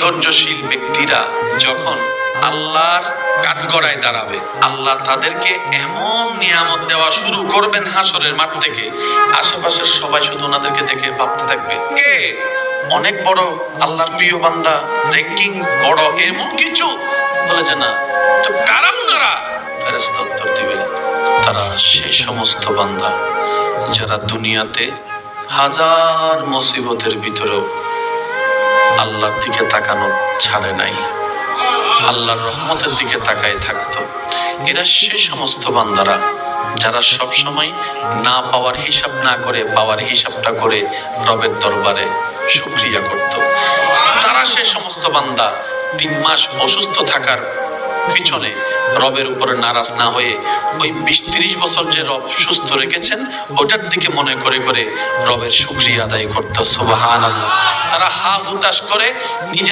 ধৈর্যশীল ব্যক্তিরা যখন আল্লাহর কাঠগড়ায় দাঁড়াবে, আল্লাহ তাদেরকে এমন নিয়ামত দেওয়া শুরু করবেন হাসরের মাঠ থেকে, আশেপাশের সবাই শুধু ওনাদেরকে দেখে ভাবতে থাকবে, কে অনেক বড় আল্লাহর প্রিয় বান্দা, র্যাঙ্কিং বড়, এমন কিছু বলে যে না, তো কারা ওনারা? ফেরেশতা উত্তর দিবে, তারা সেই সমস্ত বান্দা যারা দুনিয়াতে হাজার মুসিবতের ভিতরেও আল্লাহর দিকে তাকানো ছাড়ে নাই, আল্লাহর রহমতের দিকে তাকায় থাকতো। এরা সেই সমস্ত বান্দারা যারা সব সময় না পাওয়ার হিসাব না করে পাওয়ার হিসাবটা করে রবের দরবারে শুকরিয়া করত। তারা সেই সমস্ত বান্দা 3 মাস অসুস্থ থাকার পিছনে রবের উপরে নারাজ না হয়ে ওই 20-30 বছর যে রব সুস্থ রেখেছেন ওটার দিকে মনে করে করে রবের শুকরিয়া আদায় করত। সুবহানাল্লাহ। তারা হা হুতাশ করে নিজে